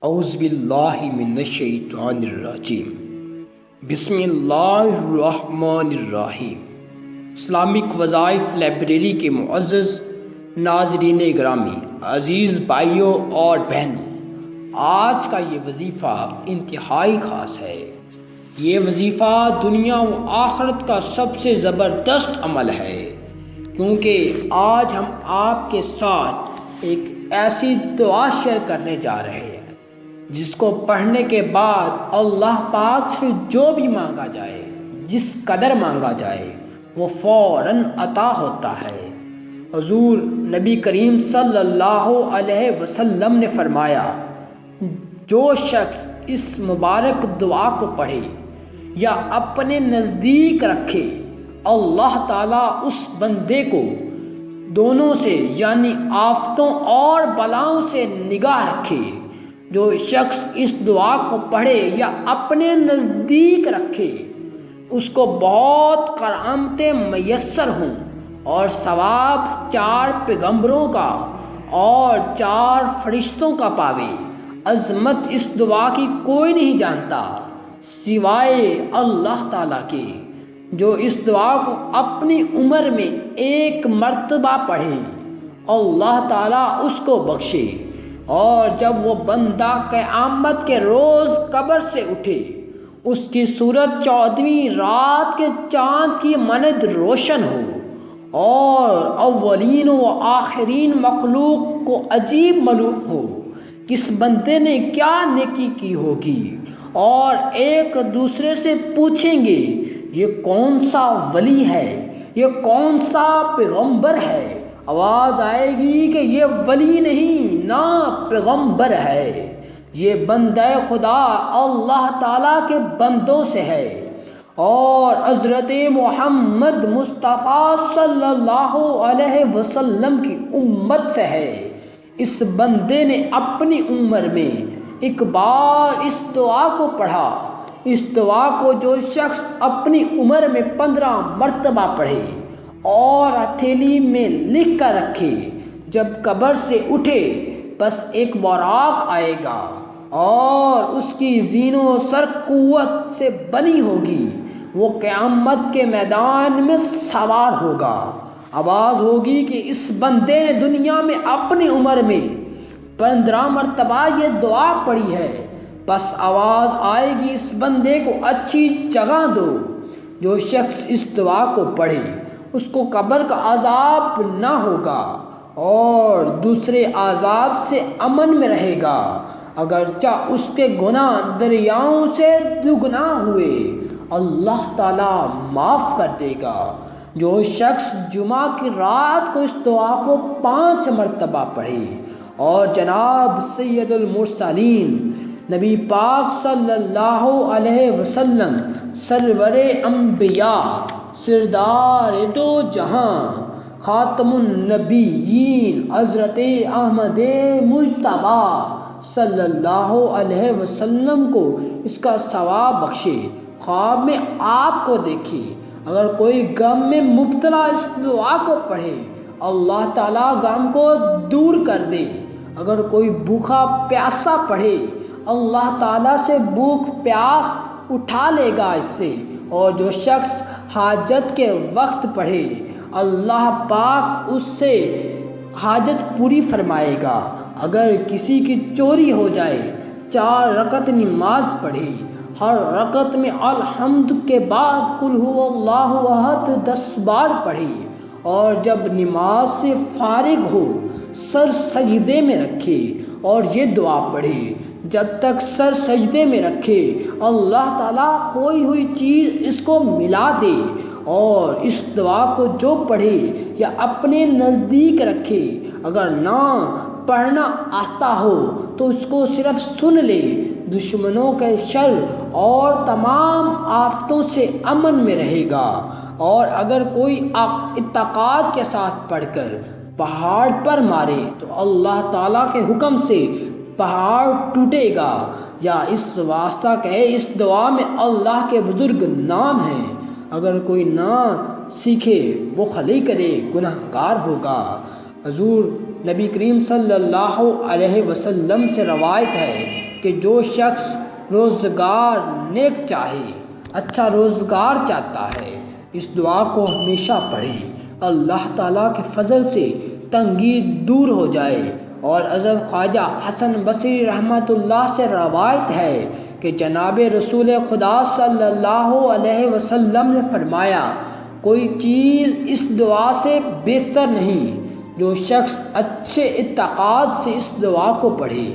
اعوذ باللہ من الشیطان الرجیم بسم اللہ الرحمن الرحیم۔ اسلامک وظائف لائبریری کے معزز ناظرین گرامی، عزیز بھائیوں اور بہنوں، آج کا یہ وظیفہ انتہائی خاص ہے۔ یہ وظیفہ دنیا و آخرت کا سب سے زبردست عمل ہے، کیونکہ آج ہم آپ کے ساتھ ایک ایسی دعا شیئر کرنے جا رہے ہیں جس کو پڑھنے کے بعد اللہ پاک سے جو بھی مانگا جائے، جس قدر مانگا جائے، وہ فوراً عطا ہوتا ہے۔ حضور نبی کریم صلی اللہ علیہ وسلم نے فرمایا، جو شخص اس مبارک دعا کو پڑھے یا اپنے نزدیک رکھے، اللہ تعالیٰ اس بندے کو دونوں سے یعنی آفتوں اور بلاؤں سے نگاہ رکھے۔ جو شخص اس دعا کو پڑھے یا اپنے نزدیک رکھے، اس کو بہت کرامتیں میسر ہوں اور ثواب 4 پیغمبروں کا اور 4 فرشتوں کا پاوے۔ عظمت اس دعا کی کوئی نہیں جانتا سوائے اللہ تعالیٰ کے۔ جو اس دعا کو اپنی عمر میں 1 مرتبہ پڑھے، اللہ تعالیٰ اس کو بخشے، اور جب وہ بندہ قیامت کے روز قبر سے اٹھے، اس کی صورت 14ویں رات کے چاند کی مانند روشن ہو اور اولین و آخرین مخلوق کو عجیب معلوم ہو کہ اس بندے نے کیا نیکی کی ہوگی، اور ایک دوسرے سے پوچھیں گے یہ کون سا ولی ہے، یہ کون سا پیغمبر ہے۔ آواز آئے گی کہ یہ ولی نہیں، نہ پیغمبر ہے، یہ بندہ خدا اللہ تعالیٰ کے بندوں سے ہے اور حضرت محمد مصطفیٰ صلی اللہ علیہ وسلم کی امت سے ہے۔ اس بندے نے اپنی عمر میں 1 بار اس دعا کو پڑھا۔ اس دعا کو جو شخص اپنی عمر میں 15 مرتبہ پڑھے اور ہتھیلی میں لکھ کر رکھے، جب قبر سے اٹھے بس ایک براق آئے گا اور اس کی زین و سر قوت سے بنی ہوگی، وہ قیامت کے میدان میں سوار ہوگا۔ آواز ہوگی کہ اس بندے نے دنیا میں اپنی عمر میں 15 مرتبہ یہ دعا پڑھی ہے، بس آواز آئے گی اس بندے کو اچھی جگہ دو۔ جو شخص اس دعا کو پڑھے، اس کو قبر کا عذاب نہ ہوگا اور دوسرے عذاب سے امن میں رہے گا، اگرچہ اس کے گناہ دریاؤں سے دگنا ہوئے، اللہ تعالیٰ معاف کر دے گا۔ جو شخص جمعہ کی رات کو اس دعا کو 5 مرتبہ پڑھے اور جناب سید المرسلین نبی پاک صلی اللہ علیہ وسلم سرور انبیاء، سردار دو جہاں، خاتم النبیین حضرت احمد مجتبیٰ صلی اللہ علیہ وسلم کو اس کا ثواب بخشے، خواب میں آپ کو دیکھے۔ اگر کوئی غم میں مبتلا اس دعا کو پڑھے، اللہ تعالیٰ غم کو دور کر دے۔ اگر کوئی بھوکا پیاسا پڑھے، اللہ تعالیٰ سے بھوک پیاس اٹھا لے گا اس سے۔ اور جو شخص حاجت کے وقت پڑھے، اللہ پاک اس سے حاجت پوری فرمائے گا۔ اگر کسی کی چوری ہو جائے، 4 رکعت نماز پڑھے، ہر رکعت میں الحمد کے بعد قل هو اللہ احد 10 بار پڑھے، اور جب نماز سے فارغ ہو سر سجدے میں رکھے اور یہ دعا پڑھے۔ جب تک سر سجدے میں رکھے، اللہ تعالیٰ کھوئی ہوئی چیز اس کو ملا دے، اور اس دعا کو جو پڑھے یا اپنے نزدیک رکھے، اگر نہ پڑھنا آتا ہو تو اس کو صرف سن لے، دشمنوں کے شر اور تمام آفتوں سے امن میں رہے گا۔ اور اگر کوئی اعتقاد کے ساتھ پڑھ کر پہاڑ پر مارے تو اللہ تعالیٰ کے حکم سے پہاڑ ٹوٹے گا۔ یا اس واسطہ کہ اس دعا میں اللہ کے بزرگ نام ہیں، اگر کوئی نہ سیکھے وہ خلی کرے گناہ گار ہوگا۔ حضور نبی کریم صلی اللہ علیہ وسلم سے روایت ہے کہ جو شخص روزگار نیک چاہے، اچھا روزگار چاہتا ہے، اس دعا کو ہمیشہ پڑھے، اللہ تعالیٰ کے فضل سے تنگی دور ہو جائے۔ اور حضرت خواجہ حسن بصری رحمۃ اللہ سے روایت ہے کہ جناب رسول خدا صلی اللہ علیہ وسلم نے فرمایا، کوئی چیز اس دعا سے بہتر نہیں۔ جو شخص اچھے اعتقاد سے اس دعا کو پڑھے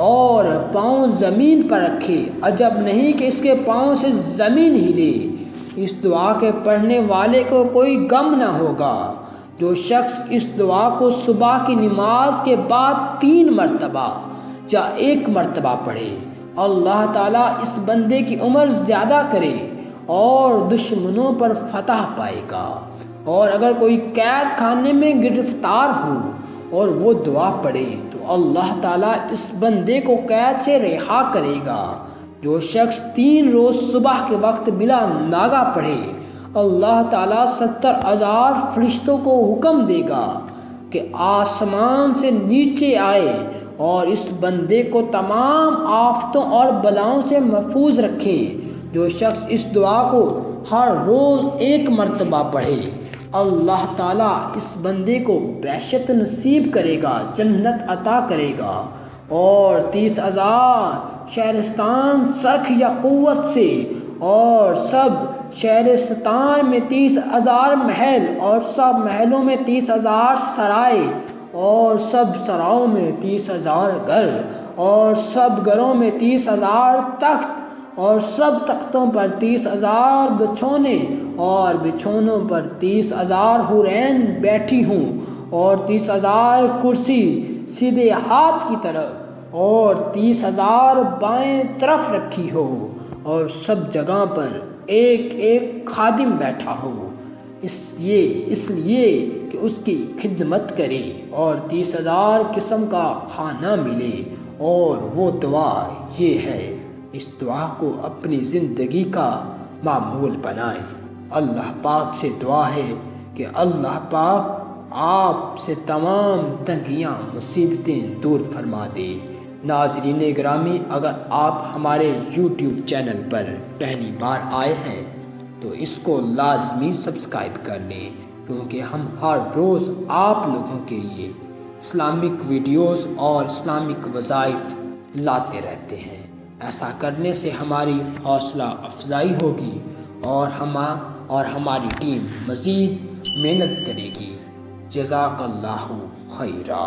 اور پاؤں زمین پر رکھے، عجب نہیں کہ اس کے پاؤں سے زمین ہلے، اس دعا کے پڑھنے والے کو کوئی غم نہ ہوگا۔ جو شخص اس دعا کو صبح کی نماز کے بعد 3 مرتبہ یا 1 مرتبہ پڑھے، اللہ تعالیٰ اس بندے کی عمر زیادہ کرے اور دشمنوں پر فتح پائے گا۔ اور اگر کوئی قید خانے میں گرفتار ہو اور وہ دعا پڑھے تو اللہ تعالیٰ اس بندے کو قید سے رہا کرے گا۔ جو شخص 3 روز صبح کے وقت بلا ناغہ پڑھے، اللہ تعالیٰ 70,000 فرشتوں کو حکم دے گا کہ آسمان سے نیچے آئے اور اس بندے کو تمام آفتوں اور بلاؤں سے محفوظ رکھے۔ جو شخص اس دعا کو ہر روز 1 مرتبہ پڑھے، اللہ تعالیٰ اس بندے کو بہشت نصیب کرے گا، جنت عطا کرے گا، اور 30,000 شہرستان سرخ یا قوت سے، اور سب شہرستان میں 30,000 محل، اور سب محلوں میں 30,000 سرائے، اور سب سراؤں میں 30,000 گھر، اور سب گھروں میں 30,000 تخت، اور سب تختوں پر 30,000 بچھونے، اور بچھونوں پر 30,000 حورین بیٹھی ہوں، اور 30,000 کرسی سیدھے ہاتھ کی طرف، اور 30,000 بائیں طرف رکھی ہو، اور سب جگہ پر ایک ایک خادم بیٹھا ہو، اس لیے کہ اس کی خدمت کرے، اور 30,000 قسم کا کھانا ملے۔ اور وہ دعا یہ ہے، اس دعا کو اپنی زندگی کا معمول بنائیں۔ اللہ پاک سے دعا ہے کہ اللہ پاک آپ سے تمام تنگیاں مصیبتیں دور فرما دے۔ ناظرین گرامی، اگر آپ ہمارے یوٹیوب چینل پر پہلی بار آئے ہیں تو اس کو لازمی سبسکرائب کر لیں، کیونکہ ہم ہر روز آپ لوگوں کے لیے اسلامک ویڈیوز اور اسلامک وظائف لاتے رہتے ہیں۔ ایسا کرنے سے ہماری حوصلہ افزائی ہوگی اور ہماری ٹیم مزید محنت کرے گی۔ جزاک اللہ خیرا۔